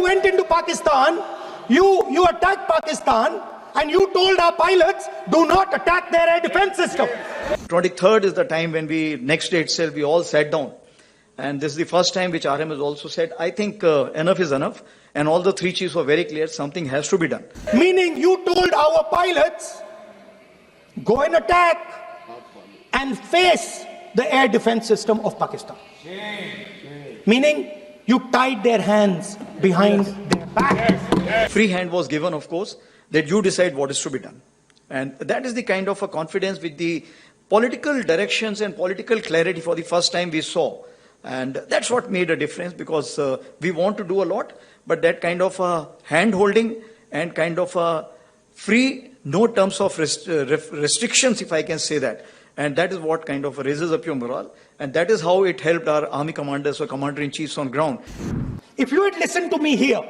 You went into Pakistan, you attacked Pakistan, and you told our pilots, do not attack their air defense system. 23rd is the time when next day itself, we all sat down. And this is the first time which RM has also said, I think enough is enough. And all the three chiefs were very clear, something has to be done. Meaning you told our pilots, go and attack and face the air defense system of Pakistan. Meaning you tied their hands behind their back. Free hand was given, of course, that you decide what is to be done. And that is the kind of a confidence with the political directions and political clarity for the first time we saw. And that's what made a difference, because we want to do a lot, but that kind of hand holding and kind of free, no terms of restrictions, if I can say that. And that is what kind of raises up your morale. And that is how it helped our army commanders or commander-in-chiefs on ground. If you had listened to me here,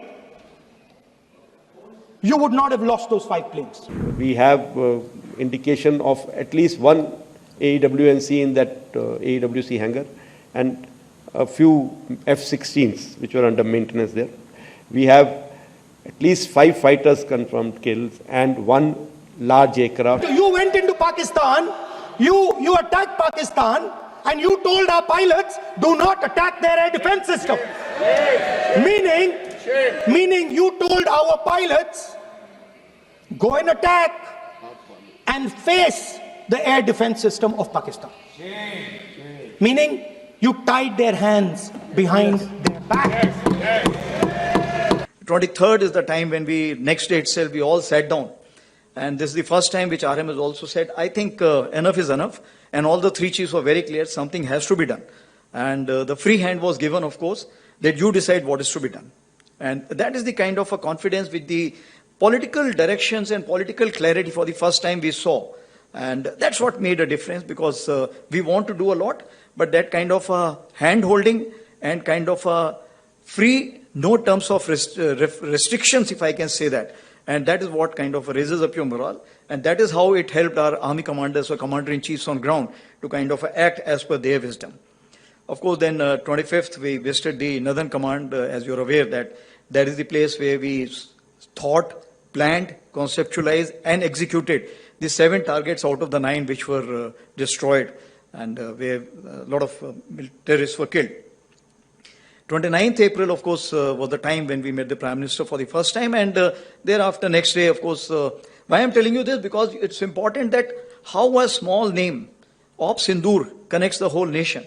you would not have lost those 5 planes. We have indication of at least one AEWNC in that AEWC hangar and a few F-16s which were under maintenance there. We have at least 5 fighters confirmed kills and 1 large aircraft. You went into Pakistan, you attacked Pakistan, and you told our pilots, do not attack their air defense system. Meaning you told our pilots, go and attack and face the air defense system of Pakistan. Meaning you tied their hands behind their back. 23rd is the time when next day itself, we all sat down. And this is the first time which RM has also said, I think enough is enough. And all the three chiefs were very clear, something has to be done. And the free hand was given, of course, that you decide what is to be done. And that is the kind of a confidence with the political directions and political clarity for the first time we saw. And that's what made a difference, because we want to do a lot, but that kind of hand holding and kind of free, no terms of restrictions, if I can say that. And that is what kind of raises up your morale. And that is how it helped our army commanders or commander-in-chiefs on ground to kind of act as per their wisdom. Of course, then 25th, we visited the Northern Command, as you're aware, that is the place where we thought, planned, conceptualized, and executed the 7 targets out of the 9 which were destroyed, and where a lot of terrorists were killed. 29th April, of course, was the time when we met the Prime Minister for the first time, and thereafter, next day, of course, why I'm telling you this, because it's important that how a small name of Sindoor connects the whole nation.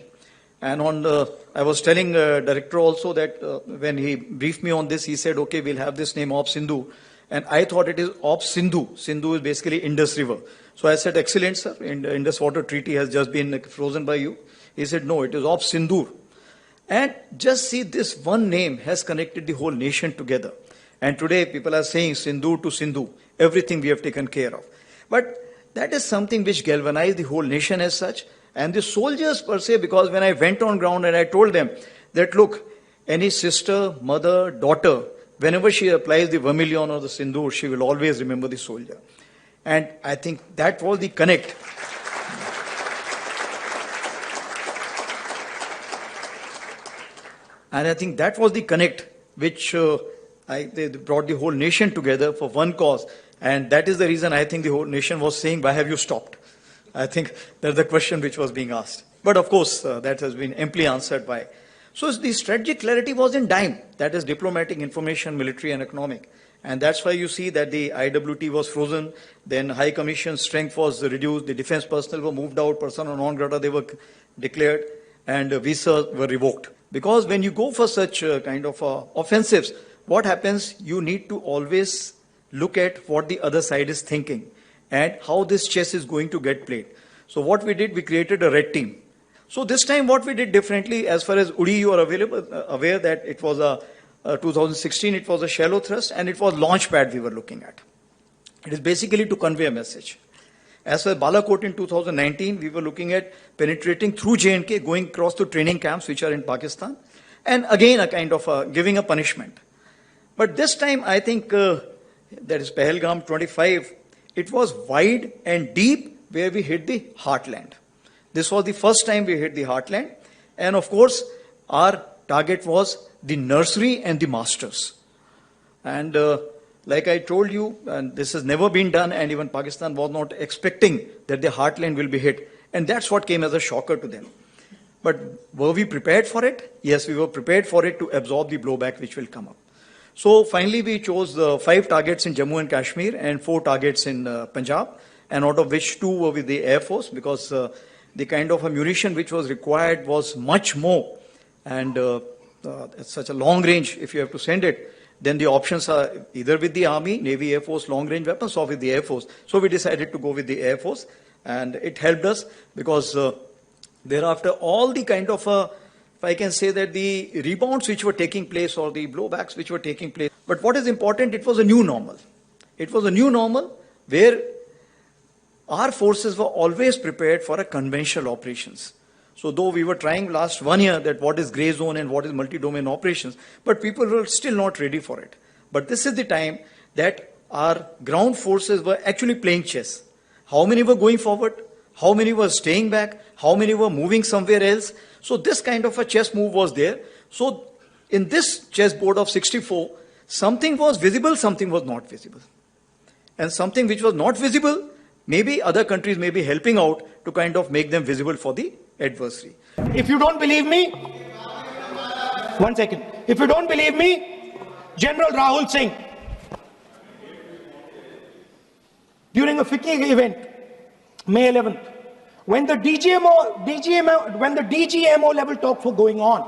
And I was telling director also that when he briefed me on this, he said, okay, we'll have this name of Sindhu. And I thought it is of Sindhu. Sindhu is basically Indus River. So I said, excellent, sir. Indus Water Treaty has just been frozen by you. He said, no, it is of Sindoor. And just see, this one name has connected the whole nation together. And today people are saying Sindoor to Sindhu, everything we have taken care of. But that is something which galvanized the whole nation as such. And the soldiers per se, because when I went on ground and I told them that, look, any sister, mother, daughter, whenever she applies the vermilion or the Sindoor, she will always remember the soldier. And I think that was the connect. And I think that was the connect which they brought the whole nation together for one cause. And that is the reason I think the whole nation was saying, why have you stopped? I think that's the question which was being asked. But of course, that has been amply answered by. So the strategic clarity was in dime. That is diplomatic, information, military and economic. And that's why you see that the IWT was frozen. Then High Commission strength was reduced. The defense personnel were moved out. Persona non grata, they were declared. And visas were revoked. Because when you go for such kind of offensives, what happens? You need to always look at what the other side is thinking and how this chess is going to get played. So what we did, we created a red team. So this time what we did differently, as far as Uri, you are aware that it was 2016, it was a shallow thrust and it was launch pad we were looking at. It is basically to convey a message. As for Balakot in 2019, we were looking at penetrating through J&K, going across to training camps which are in Pakistan, and again a kind of giving a punishment. But this time I think that is Pahalgam 25, it was wide and deep where we hit the heartland. This was the first time we hit the heartland, and of course our target was the nursery and the masters. And like I told you, and this has never been done, and even Pakistan was not expecting that the heartland will be hit. And that's what came as a shocker to them. But were we prepared for it? Yes, we were prepared for it to absorb the blowback which will come up. So finally, we chose 5 targets in Jammu and Kashmir and 4 targets in Punjab, and out of which 2 were with the Air Force, because the kind of ammunition which was required was much more. And it's such a long range, if you have to send it, then the options are either with the Army, Navy, Air Force, long range weapons, or with the Air Force. So we decided to go with the Air Force, and it helped us because thereafter all the kind of, if I can say that the rebounds which were taking place or the blowbacks which were taking place, but what is important, it was a new normal. It was a new normal where our forces were always prepared for a conventional operations. So though we were trying last 1 year that what is gray zone and what is multi-domain operations, but people were still not ready for it. But this is the time that our ground forces were actually playing chess. How many were going forward? How many were staying back? How many were moving somewhere else? So this kind of a chess move was there. So in this chessboard of 64, something was visible, something was not visible. And something which was not visible, maybe other countries may be helping out to kind of make them visible for the adversary. If you don't believe me, 1 second. If you don't believe me, General Rahul Singh, during a FICCI event, May 11th, when the DGMO level talks were going on,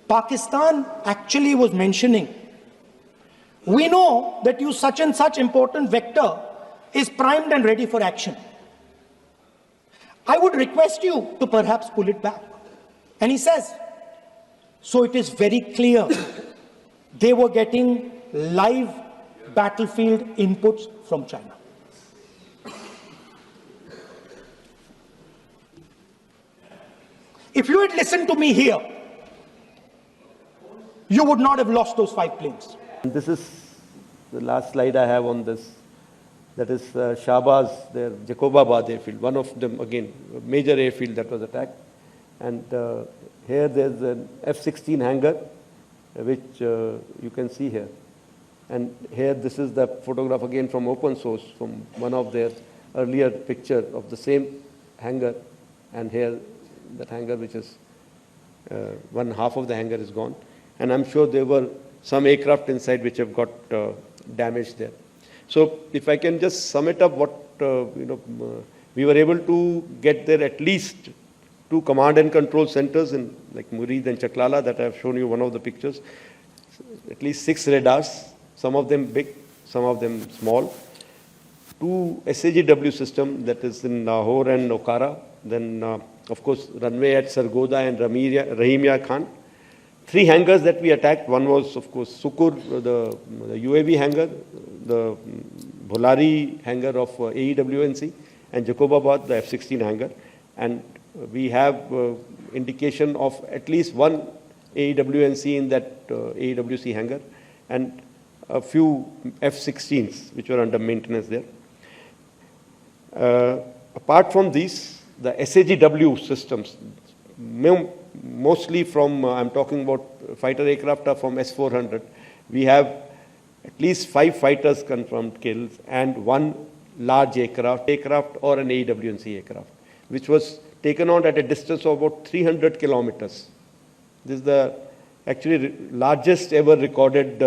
Pakistan actually was mentioning, we know that you such and such important vector is primed and ready for action. I would request you to perhaps pull it back. And he says, so it is very clear they were getting live battlefield inputs from China. If you had listened to me here, you would not have lost those 5 planes. This is the last slide I have on this. That is Shahbaz, their Jacobabad airfield, one of them, again, a major airfield that was attacked. And here there's an F-16 hangar, which you can see here. And here, this is the photograph again from open source, from one of their earlier picture of the same hangar. And here, that hangar, which is one half of the hangar is gone. And I'm sure there were some aircraft inside which have got damaged there. So if I can just sum it up, what we were able to get there at least 2 command and control centers in like Murid and Chaklala that I have shown you one of the pictures. At least 6 radars, some of them big, some of them small. 2 SAGW system that is in Lahore and Okara. Then of course runway at Sargodha and Rahimya Khan. 3 hangars that we attacked. One was, of course, Sukur, the UAV hangar, the Bholari hangar of AEWNC, and Jacobabad, the F-16 hangar. And we have indication of at least 1 AEWNC in that AEWC hangar, and a few F-16s which were under maintenance there. Apart from these, the SAGW systems, mostly from, I'm talking about fighter aircraft are from S-400. We have at least 5 fighters confirmed kills and 1 large aircraft or an AWNC aircraft, which was taken on at a distance of about 300 kilometers. This is the actually largest ever recorded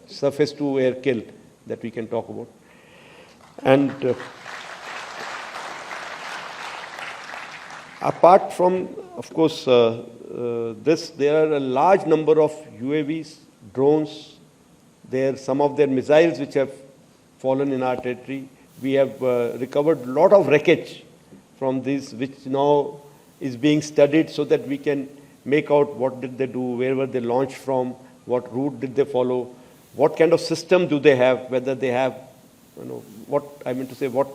surface-to-air kill that we can talk about. And apart from, of course, this, there are a large number of UAVs, drones. There are some of their missiles which have fallen in our territory. We have recovered a lot of wreckage from these, which now is being studied so that we can make out what did they do, where were they launched from, what route did they follow, what kind of system do they have, whether they have, what I mean to say, what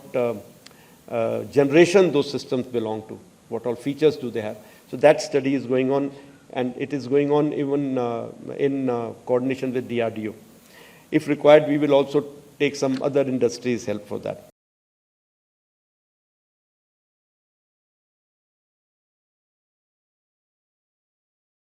generation those systems belong to, what all features do they have. So that study is going on, and it is going on even in coordination with DRDO. If required, we will also take some other industries' help for that.